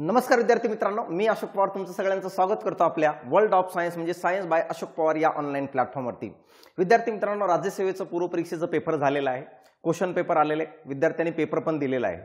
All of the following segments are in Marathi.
नमस्कार विद्यार्थी मित्रांनो, मी अशोक पवार तुमचं सगळ्यांचं स्वागत करतो आपल्या वर्ल्ड ऑफ सायन्स म्हणजे सायन्स बाय अशोक पवार या ऑनलाईन प्लॅटफॉर्मवरती। विद्यार्थी मित्रांनो, राज्यसेवेचं पूर्व परीक्षेचं पेपर झालेलं आहे, क्वेश्चन पेपर आलेले, विद्यार्थ्यांनी पेपर पण दिलेला आहे।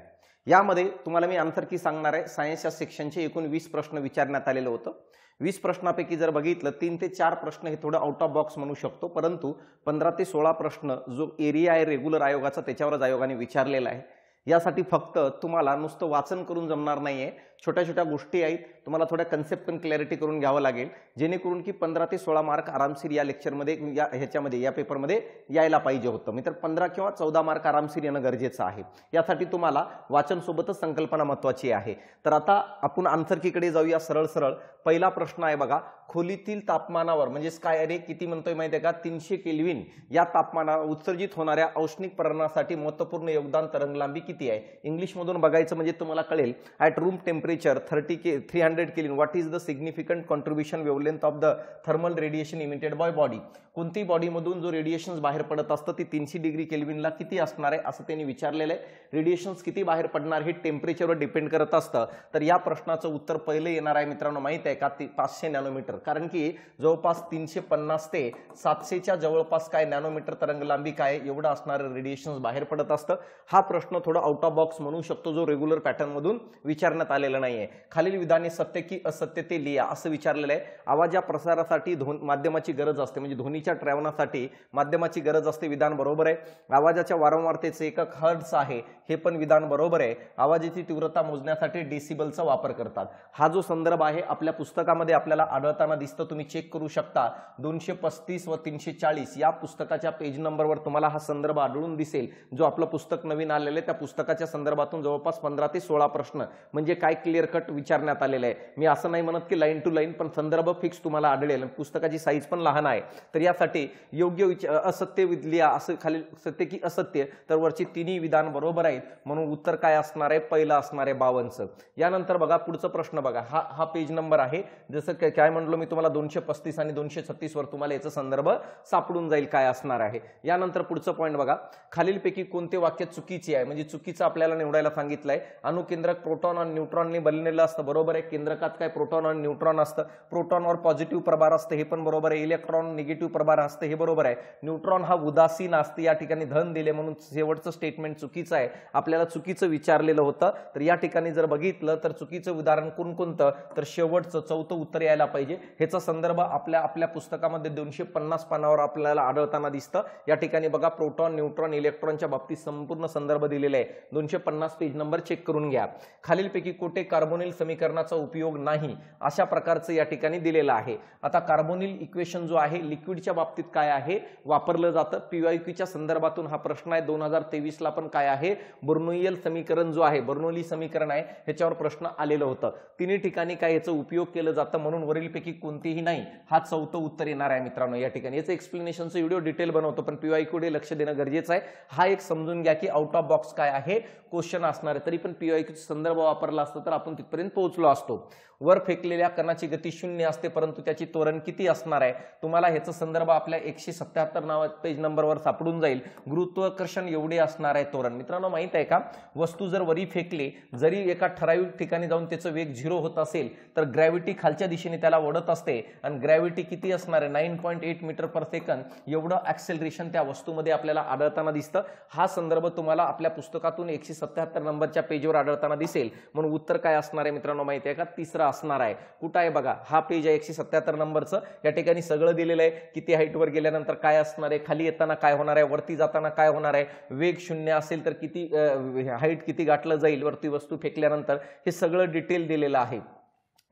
यामध्ये तुम्हाला मी आन्सर की सांगणार आहे। सायन्सच्या सेक्शनचे एकूण 20 प्रश्न विचारण्यात आलेलं होतं। 20 प्रश्नांपैकी जर बघितलं 3 ते 4 प्रश्न हे थोडं आउट ऑफ बॉक्स म्हणू शकतो, परंतु 15 ते 16 प्रश्न जो एरिया आहे रेग्युलर आयोगाचा त्याच्यावरच आयोगाने विचारलेला आहे। यासाठी फक्त तुम्हाला नुसतं वाचन करून जमणार नाहीये, छोट्या छोट्या गोष्टी आहेत, तुम्हाला थोड्या कन्सेप्ट पण क्लॅरिटी करून घ्यावं लागेल, जेणेकरून की 15 ते 16 मार्क आरामशीर या लेक्चरमध्ये या पेपरमध्ये यायला पाहिजे होतं। मित्र 15 किंवा 14 मार्क आरामशीर येणं गरजेचं आहे। यासाठी तुम्हाला वाचन सोबतच संकल्पना महत्त्वाची आहे। तर आता आपण आन्सर कीकडे जाऊया सरळ सरळ। पहिला प्रश्न आहे बघा, खोलीतील तापमानावर म्हणजे काय रे किती म्हणतोय माहिती आहे का, 300 केल्विन या तापमानावर उत्सर्जित होणाऱ्या औष्णिक प्रणासाठी महत्त्वपूर्ण योगदान तरंगलांबी किती आहे। इंग्लिश मधून बघायचं म्हणजे तुम्हाला कळेल, at room temperature 300 kelvin what is the significant contribution wavelength of the thermal radiation emitted by body. कोणती बॉडीमधून जो रेडिएशन्स बाहेर पडत असतं ती 300 डिग्री केल्विनला किती असणार आहे असं त्यांनी विचारलेलं आहे। रेडिएशन्स किती बाहेर पडणार हे टेम्परेचरवर डिपेंड करत असतं। तर या प्रश्नाचं उत्तर पहिले येणार आहे मित्रांनो, माहित आहे का, 500 नॅनोमीटर। कारण की जवळपास 350 ते 700च्या जवळपास काय नॅनोमीटर तरंगलांबी काय एवढं असणारं रेडिएशन्स बाहेर पडत असतं। हा प्रश्न थोडा आउट ऑफ बॉक्स म्हणू शकतो, जो रेग्युलर पॅटर्न मधून विचारण्यात आलेला नाहीये। खालील विधाने सत्य की असत्य ते लिहा असं विचारलेलं आहे। आवाजा प्रसारासाठी माध्यमाची गरज असते, म्हणजे ध्वनीच्या ट्रॅव्हलसाठी माध्यमाची गरज असते, विधान बरोबर आहे। आवाजाच्या वारंवारतेचे एकक हर्ट्झ आहे, हे पण विधान बरोबर आहे। आवाजाची तीव्रता मोजण्यासाठी डेसिबलचा वापर करतात। हा जो संदर्भ आहे आपल्या पुस्तकामध्ये आपल्याला आढळताना दिसतो, तुम्ही चेक करू शकता। 235 व 340 या पुस्तकाच्या पेज नंबरवर तुम्हाला हा संदर्भ आढळून दिसेल। जो आपलं पुस्तक नवीन आलेलं आहे त्या पुस्तकाच्या संदर्भातून जवळपास 15 ते 16 प्रश्न म्हणजे काय क्लिअर कट विचारण्यात आलेले आहे। मी असं नाही म्हणत की लाईन टू लाईन, पण संदर्भ फिक्स तुम्हाला आढळेल। पुस्तकाची साईज पण लहान आहे, तर यासाठी योग्य असत्य लिहा असं खाली सत्य की असत्य, तर वरची तिन्ही विधान बरोबर आहेत, म्हणून उत्तर काय असणार आहे, पहिलं असणार आहे 52। यानंतर बघा पुढचा प्रश्न बघा, हा पेज नंबर आहे। जसं काय म्हणलो मी तुम्हाला 235 आणि 236 वर तुम्हाला याचा संदर्भ सापडून जाईल काय असणार आहे। यानंतर पुढचं पॉईंट बघा, खालीलपैकी कोणते वाक्य चुकीचे आहे, म्हणजे चुकीचं आपल्याला निवडायला सांगितलंय। अणुकेंद्रक प्रोटॉन आणि न्यूट्रॉनने बनलेलं असतं, बरोबर आहे। केंद्रकात काय प्रोटॉन आणि न्यूट्रॉन असतं, प्रोटॉनवर पॉझिटिव्ह प्रभार असतं, हे पण बरोबर आहे। इलेक्ट्रॉन निगेटिव्ह प्रभार असतं, हे बरोबर आहे। न्यूट्रॉन हा उदासीन असते, या ठिकाणी धन दिले म्हणून शेवटचं स्टेटमेंट चुकीचं आहे, आपल्याला चुकीचं विचारलेलं होतं। तर या ठिकाणी जर बघितलं तर चुकीचं उदाहरण कोणतं, तर शेवटचं चौथं उत्तर यायला पाहिजे। ह्याचा संदर्भ आपल्या पुस्तकामध्ये 250 पानावर आपल्याला आढळताना दिसतं। या ठिकाणी बघा प्रोटॉन न्यूट्रॉन इलेक्ट्रॉनच्या बाबतीत संपूर्ण संदर्भ दिलेला आहे। 250 पेज नंबर चेक करून घ्या। खालीलपैकी कोठे कार्बोनिल समीकरणाचा उपयोग नाही अशा प्रकारचं या ठिकाणी दिलेलं आहे। आता कार्बोनिल इक्वेशन जो आहे लिक्विडच्या बाबतीत काय आहे वापरलं जातं, पीवायक्यूच्या संदर्भातून हा प्रश्न आहे। 2023 ला पण काय आहे, बर्नोलियल समीकरण जो आहे, बर्नौली समीकरण आहे, ह्याच्यावर प्रश्न आलेलं होतं। तिन्ही ठिकाणी काय याचा उपयोग केलं जातं, म्हणून वरीलपैकी कोणतेही नाही, हा चौथं उत्तर येणार आहे मित्रांनो। या ठिकाणी याचं एक्सप्लेनेशनचं व्हिडिओ डिटेल बनवतो, पण पीवायक्यूकडे लक्ष देणं गरजेचं आहे। हा एक समजून घ्या की आउट ऑफ बॉक्स काय आहे क्वेश्चन असणार आहे, तरी पण पीवायक्यूचा संदर्भ वापरला असता तर आपण तिथपर्यंत पोहोचलो असतो। वर फेकलेल्या कणाची गती 0 असते, परंतु त्याची त्वरण किती असणार आहे, तुम्हाला ह्याचा संदर्भ आपल्या 177 नावाच्या पेज नंबरवर सापडून जाईल। गुरुत्वाकर्षण एवढे असणार आहे त्वरण। मित्रांनो माहित आहे का, वस्तू जर वरी फेकली, जरी एका ठराविक ठिकाणी जाऊन त्याचं वेग 0 होत असेल तर ग्रॅव्हिटी खालच्या दिशेने त्याला ओढत असते, आणि ग्रॅव्हिटी किती असणार आहे 9.8 मीटर पर सेकंद एवढं ॲक्सेलरेशन त्या वस्तूमध्ये आपल्याला आढळताना दिसतं। हा संदर्भ तुम्हाला आपल्या पुस्तकातून 177 नंबरच्या पेजवर आढळताना दिसेल, म्हणून उत्तर काय असणार आहे मित्रांनो माहिती आहे का, तिसरं असणार आहे। कुठं आहे बघा, हा पेज आहे 177 नंबरचं। या ठिकाणी सगळं दिलेलं आहे, किती हाईटवर गेल्यानंतर काय असणार आहे, खाली येताना काय होणार आहे, वरती जाताना काय होणार आहे, वेग 0 असेल तर किती हाईट किती गाठलं जाईल वरती वस्तू फेकल्यानंतर, हे सगळं डिटेल दिलेलं आहे।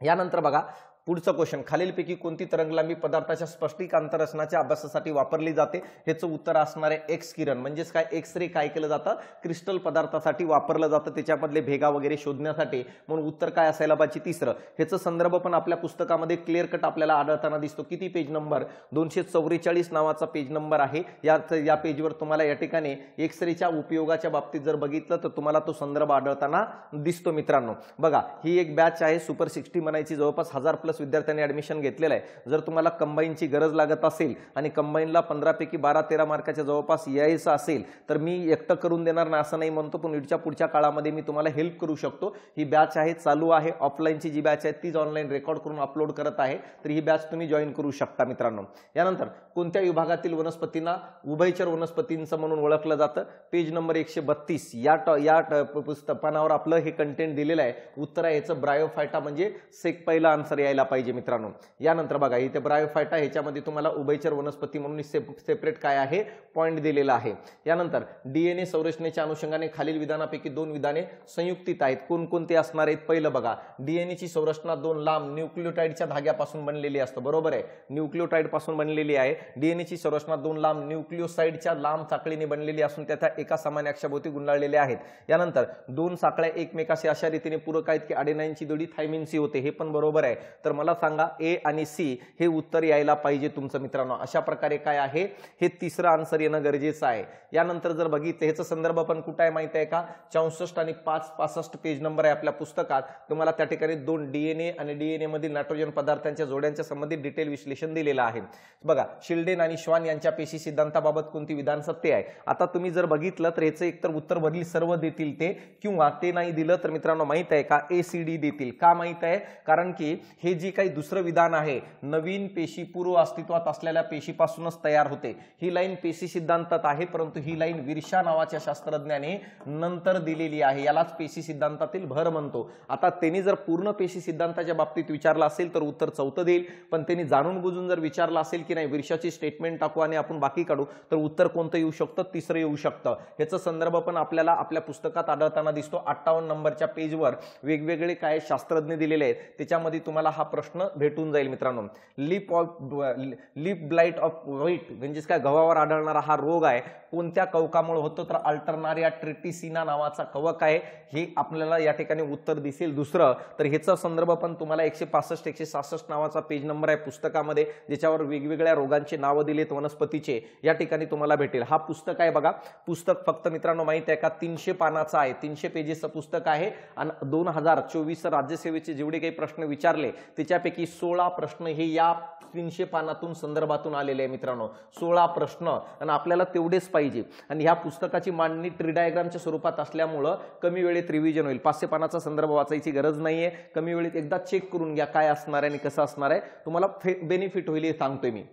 यानंतर बघा पुढचं क्वेश्चन, खालीलपैकी कोणती तरंगलांबी पदार्थाच्या स्पष्टीक अंतररचनाच्या अभ्यासासाठी वापरली जाते, ह्याचं उत्तर असणार आहे एक्स किरण। म्हणजेच काय, एक्स रे काय केलं जातं, क्रिस्टल पदार्थासाठी वापरलं जातं, त्याच्यामधले भेगा वगैरे शोधण्यासाठी, म्हणून उत्तर काय असायला पाहिजे तिसरं। ह्याचं संदर्भ पण आपल्या पुस्तकामध्ये क्लिअर कट आपल्याला आढळताना दिसतो। किती पेज नंबर 244 नावाचा पेज नंबर आहे। या पेजवर तुम्हाला या ठिकाणी एक्स रेच्या उपयोगाच्या बाबतीत जर बघितलं तर तुम्हाला तो संदर्भ आढळताना दिसतो मित्रांनो। बघा ही एक बॅच आहे सुपर 60 म्हणायची, जवळपास 1000+ प्लस विद्यार्थ्यांनी ऍडमिशन घेतलेलं आहे। जर तुम्हाला कंबाईनची गरज लागत असेल आणि कंबाईनला 15 पैकी 12-13 मार्काच्या जवळपास यायचं असेल तर मी एकटं करून देणार नाही असं नाही म्हणतो, पण नीटच्या पुढच्या काळामध्ये मी तुम्हाला हेल्प करू शकतो। ही बॅच आहे, चालू आहे। ऑफलाईनची जी बॅच आहे तीच ऑनलाईन रेकॉर्ड करून अपलोड करत आहे, तर ही बॅच तुम्ही जॉईन करू शकता मित्रांनो। यानंतर कोणत्या विभागातील वनस्पतींना उभयचर वनस्पतींचं म्हणून ओळखलं जातं? पेज नंबर 132 या पुस्तकावर आपलं हे कंटेंट दिलेलं आहे। उत्तर आहे याचं ब्रायोफायटा, म्हणजे पहिला आन्सर यायला पाहिजे मित्रांनो। यानंतर बघा इथे ब्रायोफायटा, ह्याच्यामध्ये तुम्हाला उभयचर वनस्पती म्हणून सेपरेट काय आहे पॉइंट दिलेला आहे। यानंतर डीएनए संरचनेच्या अनुषंगाने खालील विधानापैकी 2 विधाने संयुक्तित आहेत, कोणकोणते असणार आहेत? पहिलं बघा, डीएनएची संरचना 2 लांब न्यूक्लियोटाइडच्या धाग्यापासून बनलेली असते, बरोबर आहे, न्यूक्लियोटाइड पासून बनलेली आहे। डीएनएची संरचना 2 लांब न्यूक्लियोसाइडच्या लांब साखळीने बनलेली असून त्या एका समान अक्षाभोवती गुंडाळलेल्या आहेत। यानंतर 2 साखळ्या एकमेकाशी अशा रीतीने पूरक आहेत की अडेनाइनची जोडी थायमिनशी होते, हे पण बरोबर आहे। तर मला सांगा ए आणि सी हे उत्तर यायला पाहिजे तुमचं मित्रांनो। अशा प्रकारे काय आहे हे तिसरं आन्सर येणं गरजेचं आहे। यानंतर जर बघितलं ह्याचा संदर्भ पण कुठे आहे माहिती आहे का? 64 आणि 65 पेज नंबर आहे आपल्या पुस्तकात। तुम्हाला त्या ठिकाणी 2 डीएनए आणि डीएनए मधील नायट्रोजन पदार्थांच्या जोड्यांच्या संबंधित डिटेल विश्लेषण दिलेलं आहे। बघा, शिल्डेन आणि श्वान यांच्या पेशी सिद्धांताबाबत कोणती विधान सत्य आहे? आता तुम्ही जर बघितलं तर याचं एकतर उत्तर वरील सर्व देतील ते, किंवा ते नाही दिलं तर मित्रांनो माहित आहे का ACD देतील। का माहित आहे? कारण की हे जी काही दुसरं विधान आहे, नवीन पेशी पूर्व अस्तित्वात असलेल्या पेशीपासूनच तयार होते, ही लाईन पेशी सिद्धांतात आहे, परंतु ही लाईन विरशा नावाच्या शास्त्रज्ञाने नंतर दिलेली आहे, यालाच पेशी सिद्धांतातील भर म्हणतो। आता त्यांनी जर पूर्ण पेशी सिद्धांताच्या बाबतीत विचारलं असेल तर उत्तर चौथं देईल, पण त्यांनी जाणून बुजून जर विचारलं असेल की नाही विरशाची स्टेटमेंट टाकू आणि आपण बाकी काढू, तर उत्तर कोणतं येऊ शकतं? तिसरं येऊ शकतं। याचा संदर्भ पण आपल्याला आपल्या पुस्तकात आढळताना दिसतो। 58 नंबरच्या पेजवर वेगवेगळे काय शास्त्रज्ञ दिलेले आहेत, त्याच्यामध्ये तुम्हाला हा प्रश्न भेटून जाईल मित्रांनो। लीफ ब्लाइट ऑफ व्हीट म्हणजे काय, गव्हावर आढळणारा हा रोग आहे, कोणत्या कवकामुळे होतो? तर अल्टरनारिया ट्रिटिसिना नावाचा कवक आहे, हे आपल्याला या ठिकाणी उत्तर दिसेल। दुसरं तर ह्याचा संदर्भ पण तुम्हाला 165-166 नावाचा पेज नंबर आहे पुस्तकामध्ये, ज्याच्यावर वेगवेगळ्या रोगांची नावं दिलेत वनस्पतीचे, या ठिकाणी तुम्हाला भेटेल। हा पुस्तक आहे बघा, पुस्तक फक्त मित्रांनो माहित आहे का 300 पानाचं आहे, 300 पेजेसचं पुस्तक आहे आणि 2024 राज्यसेवेचे जेवढे काही प्रश्न विचारले त्याच्यापैकी 16 प्रश्न हे या 300 पानातून संदर्भातून आलेले आहे मित्रांनो। 16 प्रश्न आणि आपल्याला तेवढेच पाहिजे। आणि ह्या पुस्तकाची मांडणी ट्री डायग्रामच्या स्वरूपात असल्यामुळं कमी वेळेत रिव्हिजन होईल। 500 पानाचा संदर्भ वाचायची गरज नाहीये, कमी वेळेत एकदा चेक करून घ्या काय असणार आहे आणि कसं असणार आहे, तुम्हाला बेनिफिट होईल हे सांगतोय मी।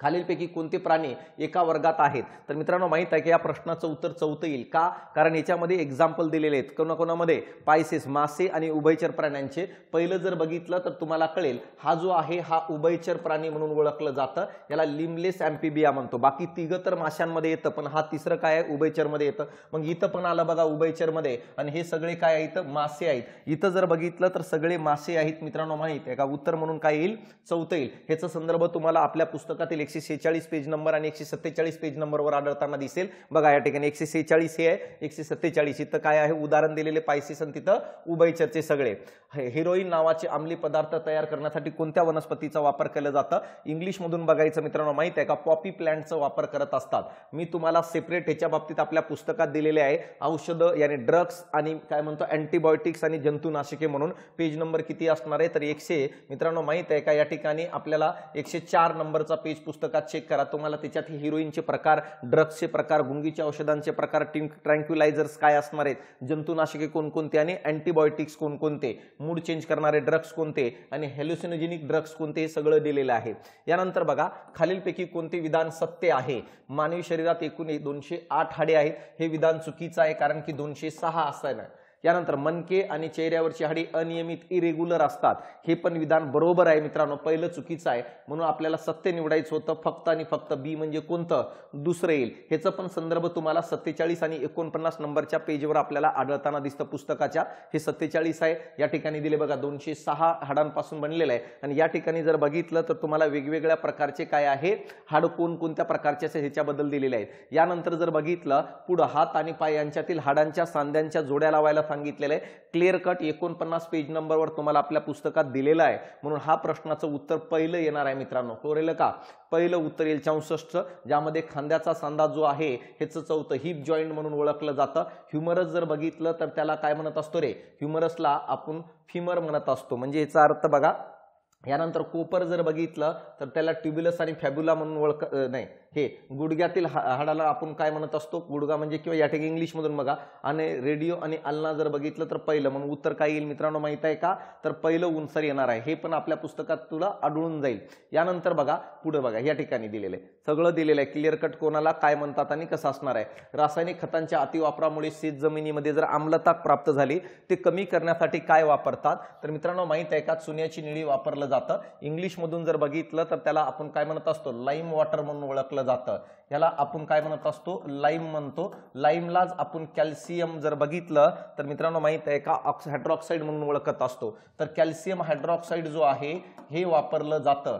खालीलपैकी कोणते प्राणी एका वर्गात आहेत? तर मित्रांनो माहित आहे की या प्रश्नाचं उत्तर चौथं येईल। का? कारण याच्यामध्ये एक्झाम्पल दिलेले आहेत कोणाकोणामध्ये, पायसेस मासे आणि उभयचर प्राण्यांचे। पहिलं जर बघितलं तर तुम्हाला कळेल, हा जो आहे हा उभयचर प्राणी म्हणून ओळखलं जातं, याला लिमलेस अँफिबिया म्हणतो। बाकी तिघं तर माशांमध्ये येतं, पण हा तिसरं काय आहे उभयचर मध्ये येतं। मग इथं पण आलं बघा उभयचर मध्ये, आणि हे सगळे काय आहेत? मासे आहेत। इथं जर बघितलं तर सगळे मासे आहेत मित्रांनो, माहित आहे का? उत्तर म्हणून काय येईल? चौथं येईल। ह्याचा संदर्भ तुम्हाला आपल्या पुस्तकातील 146 पेज नंबर आणि 147 पेज नंबरवर आढळताना दिसेल। बघा या ठिकाणी 146 हे आहे, 147 इथं काय आहे उदाहरण दिलेले पायसेस आणि तिथं उभयचरचे सगळे। हेरोईन नावाचे अंमली पदार्थ तयार करण्यासाठी कोणत्या वनस्पतीचा वापर केला जातं? इंग्लिश मधून बघायचं मित्रांनो, माहित आहे का? पॉपी प्लांटचा वापर करत असतात। मी तुम्हाला सेपरेट ह्याच्या बाबतीत आपल्या पुस्तकात दिलेले आहे, औषधं यानी ड्रग्स आणि काय म्हणतो अँटीबायोटिक्स आणि जंतुनाशके म्हणून। पेज नंबर किती असणार आहे? तर 100 मित्रांनो माहित आहे का? या ठिकाणी आपल्याला 104 नंबरचा पेज पुस्तकात चेक करा, तुम्हाला त्याच्यात हिरोईनचे प्रकार, ड्रग्सचे प्रकार, गुंगीच्या औषधांचे प्रकार, ट्रँक्युलायझर्स काय असणार आहेत, जंतुनाशके कोणकोणते आणि अँटीबायोटिक्स कोणकोणते, मूड चेंज करणारे ड्रग्स कोणते आणि हॅल्युसिनोजेनिक ड्रग्स कोणते, हे सगळं दिलेलं आहे। यानंतर बघा, खालीलपैकी कोणते विधान सत्य आहे? मानवी शरीरात एकूण 208 हाडे आहेत, हे विधान चुकीचं आहे, कारण की 206 असायला। यानंतर मनके आणि चेहऱ्यावरची हाडी अनियमित इरेग्युलर असतात, हे पण विधान बरोबर आहे मित्रांनो, पहिलं चुकीचं आहे, म्हणून आपल्याला सत्य निवडायचं होतं। फक्त आणि फक्त बी म्हणजे कोणतं? दुसरं येईल। ह्याचं पण संदर्भ तुम्हाला 47 आणि 49 नंबरच्या पेजवर आपल्याला आढळताना दिसतं पुस्तकाच्या। हे 47 आहे, या ठिकाणी दिले बघा 206 हाडांपासून बनलेलं आहे। आणि या ठिकाणी जर बघितलं तर तुम्हाला वेगवेगळ्या प्रकारचे काय आहे हाड कोणकोणत्या प्रकारचे ह्याच्याबद्दल दिलेले आहेत। यानंतर जर बघितलं पुढे हात आणि पाय यांच्यातील हाडांच्या सांध्यांच्या जोड्या लावायला सांगितलेलं आहे। क्लिअर कट 49 पेज नंबरवर तुम्हाला आपल्या पुस्तकात दिलेला आहे, म्हणून हा प्रश्नाचं उत्तर पहिलं येणार आहे मित्रांनो। कळलं का? पहिलं उत्तर येईल 64, ज्यामध्ये खांद्याचा सांधा जो आहे ह्याचं चौथं हिप जॉईंट म्हणून ओळखलं जातं। ह्युमरस जर बघितलं तर त्याला काय म्हणत असतो रे? ह्युमरसला आपण फिमर म्हणत असतो, म्हणजे याचा अर्थ बघा यानंतर कोपर जर बघितलं तर त्याला ट्युब्युलस आणि फॅब्युला म्हणून नाही, हे गुडघ्यातील हाडाला आपण काय म्हणत असतो, गुडघा म्हणजे किंवा या ठिकाणी इंग्लिशमधून बघा. आणि रेडिओ आणि अल्ना जर बघितलं तर पहिलं, म्हणून उत्तर काय येईल मित्रांनो माहित आहे का, तर पहिलं उंचर येणार आहे. हे पण आपल्या पुस्तकात तुला आढळून जाईल. यानंतर बघा पुढे बघा, या ठिकाणी दिलेलं आहे, सगळं दिलेलं आहे क्लिअर कट, कोणाला काय म्हणतात आणि कसं असणार आहे. रासायनिक खतांच्या अतिवापरामुळे शेत जमिनीमध्ये जर आम्लता प्राप्त झाली ते कमी करण्यासाठी काय वापरतात, तर मित्रांनो माहित आहे का, चुन्याची निळी वापरलं जातं. इंग्लिशमधून जर बघितलं तर त्याला आपण काय म्हणत असतो, लाईम वॉटर म्हणून ओळखलं जातं. याला आपण काय म्हणत असतो, लाईम म्हणतो. लाईमलाच आपण कॅल्शियम जर बघितलं तर मित्रांनो माहित आहे का, हायड्रॉक्साईड म्हणून ओळखत असतो. तर कॅल्शियम हायड्रॉक्साईड जो आहे हे वापरलं जातं.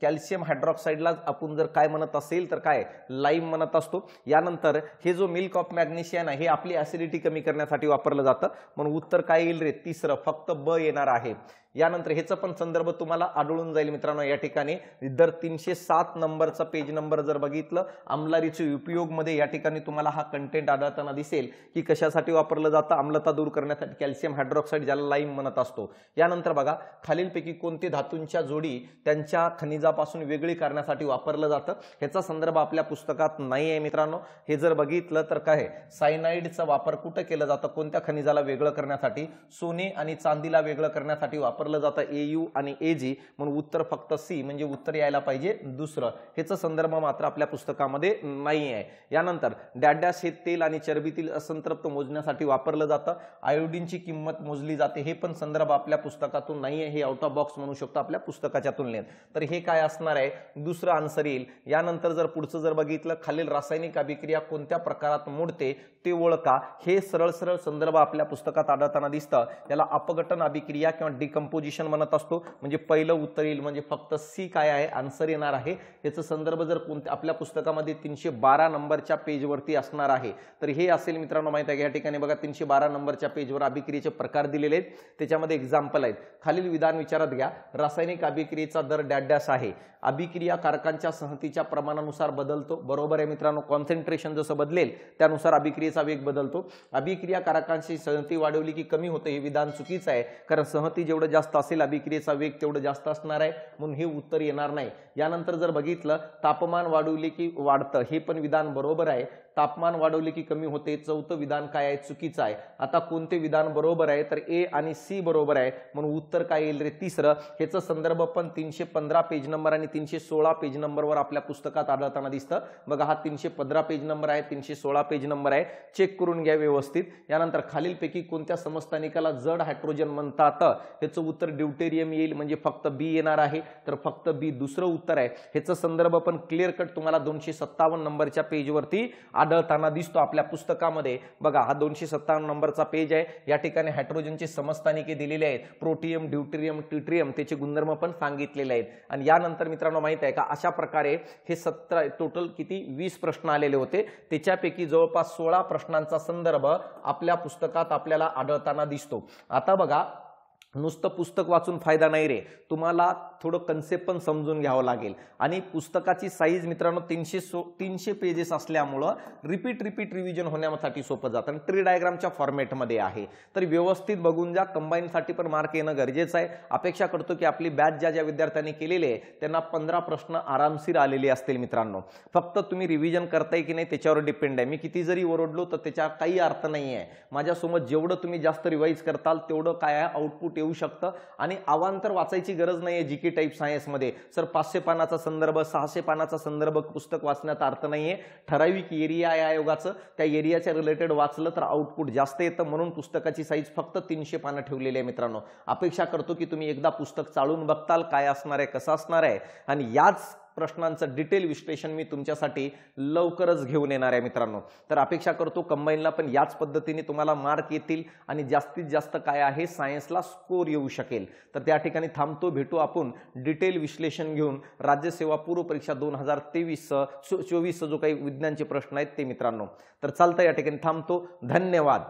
कॅल्शियम हायड्रॉक्साईडलाच आपण जर काय म्हणत असेल तर काय, लाईम म्हणत असतो. यानंतर हे जो मिल्क ऑफ मॅग्नेशियम आहे हे आपली ऍसिडिटी कमी करण्यासाठी वापरलं जातं. म्हणून उत्तर काय येईल रे, तिसरं, फक्त ब येणार आहे. यानंतर ह्याचा पण संदर्भ तुम्हाला आढळून जाईल मित्रांनो. या ठिकाणी दर 307 नंबरचा पेज नंबर जर बघितलं, आम्लारीचे उपयोग मध्ये या ठिकाणी तुम्हाला हा कंटेंट आढळताना दिसेल की कशासाठी वापरलं जातं, आम्लता दूर करण्यासाठी कॅल्शियम हायड्रॉक्साईड, ज्याला लाईम म्हणत असतो. यानंतर बघा, खालीलपैकी कोणते धातूंच्या जोडी त्यांच्या खनिजापासून वेगळी करण्यासाठी वापरलं जातं, ह्याचा संदर्भ आपल्या पुस्तकात नाही आहे मित्रांनो. हे जर बघितलं तर काय, सायनाइडचा वापर कुठं केला जातं, कोणत्या खनिजाला वेगळं करण्यासाठी, सोने आणि चांदीला वेगळं करण्यासाठी वापरलं जातं, AU आणि AG. म्हणून उत्तर फक्त सी, म्हणजे उत्तर यायला पाहिजे दुसरं. ह्याचा संदर्भ मात्र आपल्या पुस्तकामध्ये नाही आहे. यानंतर डॅडॅश हे तेल आणि चरबीतील असंतृप्त मोजण्यासाठी वापरलं जातं. आयोडीनची किंमत मोजली जाते, हे पण संदर्भ आपल्या पुस्तकातून नाही आहे. हे आउट ऑफ बॉक्स म्हणू शकतो आपल्या पुस्तकाच्या तुलनेत. तर हे काय असणार आहे, दुसरं आन्सर येईल. यानंतर जर पुढचं जर बघितलं, खालील रासायनिक अभिक्रिया कोणत्या प्रकारात मोडते ते ओळखा. हे सरळ सरळ संदर्भ आपल्या पुस्तकात आढळताना दिसतं. याला अपघटन अभिक्रिया किंवा डिकम्पोजिशन म्हणत असतो. म्हणजे पहिलं उत्तर येईल, म्हणजे फक्त सी काय आहे, आन्सर येणार आहे. याचा संदर्भ जर कोणत्या आपल्या पुस्तकामध्ये 312 नंबरच्या पेजवरती असणार आहे तर हे असेल मित्रांनो. माहित आहे, या ठिकाणी बघा 312 नंबरच्या पेजवर अभिक्रियेचे प्रकार दिलेले आहेत, त्याच्यामध्ये एक्झाम्पल आहेत. खालील विधान विचारात घ्या. रासायनिक अभिक्रियेचा दर डॅश आहे. अभिक्रिया कारकांच्या संहतीच्या प्रमाणानुसार बदलतो. बरोबर आहे मित्रांनो, कॉन्सन्ट्रेशन जसं बदलेल त्यानुसार अभिक्रियेचा वेग बदलतो. अभिक्रिया कारकांची संहती वाढवली की कमी होते, हे विधान चुकीचं आहे. कारण संहती जेवढं जास्त असेल अभिक्रियेचा वेग तेवढं जास्त असणार आहे, म्हणून हे उत्तर येणार नाही. यानंतर जर बघितलं, तापमान वाढवले की वाढतं, हे पण विधान बरोबर आहे. तापमान वाढवले की कमी होते, चौथं विधान काय आहे, चुकीचं आहे. आता कोणते विधान बरोबर आहे, तर ए आणि सी बरोबर आहे, म्हणून उत्तर काय येईल रे, तिसरं. ह्याचा संदर्भ पण 315 पेज नंबर आणि 316 पेज नंबरवर आपल्या पुस्तकात आढळताना दिसतं. बघा, हा 315 पेज नंबर आहे, 316 पेज नंबर आहे, चेक करून घ्या व्यवस्थित. यानंतर खालीलपैकी कोणत्या समस्थानिकाला जड हायड्रोजन म्हणतात, ह्याचं उत्तर ड्यूटेरियम येईल, म्हणजे फक्त बी येणार आहे. तर फक्त बी दुसरं उत्तर आहे. ह्याचा संदर्भ पण क्लिअर कट तुम्हाला 257 नंबरच्या पेजवरती आढळताना दिसतो आपल्या पुस्तकामध्ये. बघा, हा 257 नंबरचा पेज आहे. या ठिकाणी हायड्रोजनचे समस्थानिके दिलेले आहेत, प्रोटियम, ड्यूटेरियम, ट्रिटियम, त्याचे गुणधर्म पण सांगितलेले आहेत. आणि यानंतर मित्रांनो माहित आहे का, अशा प्रकारे हे 17 टोटल किती 20 प्रश्न आलेले होते. त्याच्यापैकी जवळपास 16 प्रश्नांचा संदर्भ आपल्या पुस्तकात आपल्याला आढळताना दिसतो. आता बघा, नुसतं पुस्तक वाचून फायदा नाही रे, तुम्हाला थोडं कन्सेप्ट पण समजून घ्यावं लागेल. आणि पुस्तकाची साईज मित्रांनो 300 पेजेस असल्यामुळं रिपीट रिव्हिजन होण्यासाठी सोपं जातं. आणि ट्री डायग्रामच्या फॉर्मॅटमध्ये आहे, तर व्यवस्थित बघून जा. कंबाईनसाठी पण मार्क येणं गरजेचं आहे. अपेक्षा करतो की आपली बॅच ज्या विद्यार्थ्यांनी केलेले आहे त्यांना 15 प्रश्न आरामशीर आलेले असतील मित्रांनो. फक्त तुम्ही रिव्हिजन करताय की नाही त्याच्यावर डिपेंड आहे. मी किती जरी ओरडलो तर त्याचा काही अर्थ नाही आहे. माझ्यासोबत जेवढं तुम्ही जास्त रिवाईज करताल तेवढं काय आहे, आउटपुट येऊ शकतं. आणि अवांतर वाचायची गरज नाही आहे. जीके टाईप सायन्स मध्ये सर 500 पानाचा संदर्भ, 600 पानाचा संदर्भ पुस्तक वाचण्याचा अर्थ नाहीये. ठराविक एरिया आहे आयोगाचं, त्या एरियाच्या रिलेटेड वाचलं तर आउटपुट जास्त येतं. म्हणून पुस्तकाची साईज फक्त 300 पानं ठेवलेली आहे मित्रांनो. अपेक्षा करतो की तुम्ही एकदा पुस्तक चाळून बघताल काय असणार आहे, कसं असणार आहे. आणि याच प्रश्नांचं डिटेल विश्लेषण मी तुमच्यासाठी लवकरच घेऊन येणार आहे मित्रांनो. तर अपेक्षा करतो कंबाईनला पण याच पद्धतीने तुम्हाला मार्क येतील आणि जास्तीत जास्त काय आहे, सायन्सला स्कोर येऊ शकेल. तर त्या ठिकाणी थांबतो. भेटू आपण डिटेल विश्लेषण घेऊन राज्यसेवा पूर्व परीक्षा 2023-24 जो काही विज्ञानचे प्रश्न आहेत ते मित्रांनो. तर चालतं, या ठिकाणी थांबतो. धन्यवाद.